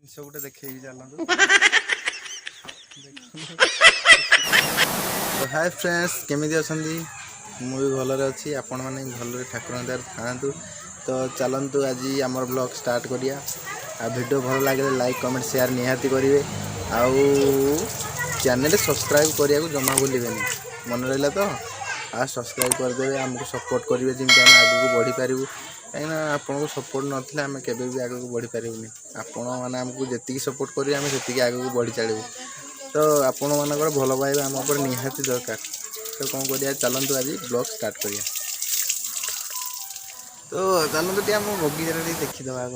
किस गोटे देखे चलतु तो हाय फ्रेंड्स केमी अच्छा मुझे भलरे अच्छी आपण मैंने भलरे ठाकुर दयार था तो चलतु आज आम ब्लॉग स्टार्ट करिया आ वीडियो भल लगे लाइक कमेंट शेयर निहाती करेंगे आउ चैनल सब्सक्राइब करने को जमा भूलें मन रहा तो आ सब्सक्राइब करदे आमको सपोर्ट करेंगे जमी आम आगे बढ़ी पारू कहीं आपको सपोर्ट ना आम के आगे बढ़ी पारूनी आपण मैंने आमको जी सपोर्ट करेंगे आम से आगे बढ़ी चलू तो आपण मानकर भल पाइबा आम पर निहाती दरकार तो कौन करिया चलतु आज ब्लॉग स्टार्ट करिया तो चलतु टे आम बगीचा देखीदे आग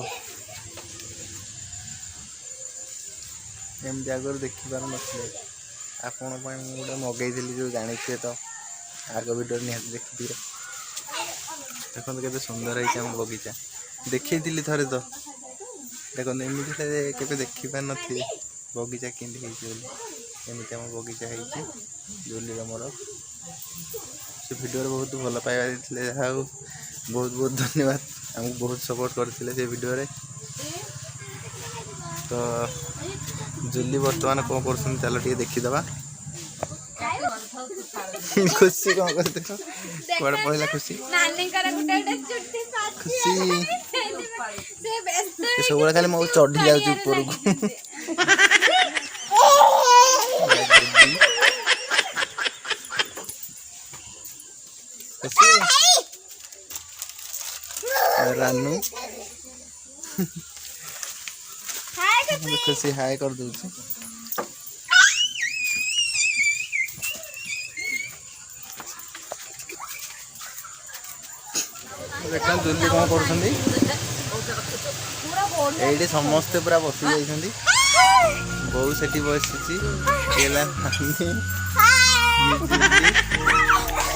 एमती आगर देखिपार नथिले आपण गोटे मगई जो जानी तो आग वीडियो निहाती देखी देखो के सुंदर है आम बगीचा देखी थे तो देखो एमती के देखी पार न बगीचा केमती एमती आम बगीचा है जुली मोर से वीडियो बहुत भल पाइबा देते बहुत बहुत धन्यवाद आमको बहुत सपोर्ट करते से वीडियो रे तो जुली बर्तमान कौन कर चलो टे देखीदे खुशी कौन कर देख कौन पहला खुशी खुशी सब खाली मो चढ़ी जाऊँ ऊपर को रानू खुशी हाय कर दूँ देखा जुली कौन कर समस्ते पूरा बसी जाइछंदी बहु सेठी बसी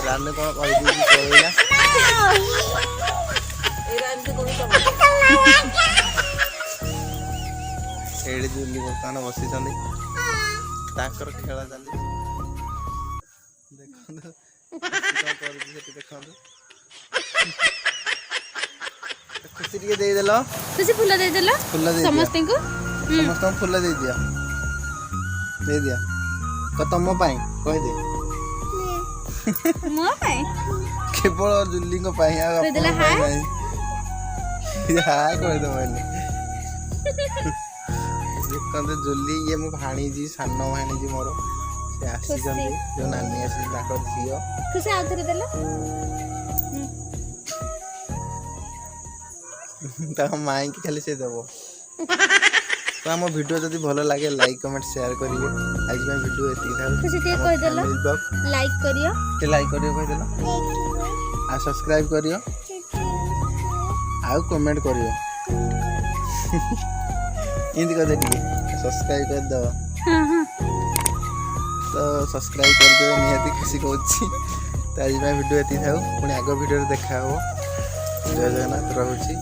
रानू कौन कह पड़ेगा एडी जुली बर्तमान बसी ताकर खेला चली देखो खुशी टिके दे देलो खुशी फूल दे देलो समस्त को समस्त फूल दे दिया क तम पाई कह दे मो पाई केवल जुली को पाई आ कह देला हाय हाय कह दे बोले देखते जुली ये मो भाणी जी सान भाणी जी मोर से आसी जो नानी आसी ताकर झियो खुशी आ धरे देला तो माई की खाली से देव तो आम वीडियो जब भल लगे लाइक कमेंट शेयर करेंगे आज मैं वीडियो लाइक करियो लाइक करियो कह देला आ सब्सक्राइब करियो आ कमेंट करियो इंदी कर दे सब्सक्राइब कर दो तो सब्सक्राइब कर दे निहाती खुशी कहूँ तो आज मैं वीडियो ये था पुणी आग वीडियो देखा हो जय जगन्नाथ रहुची।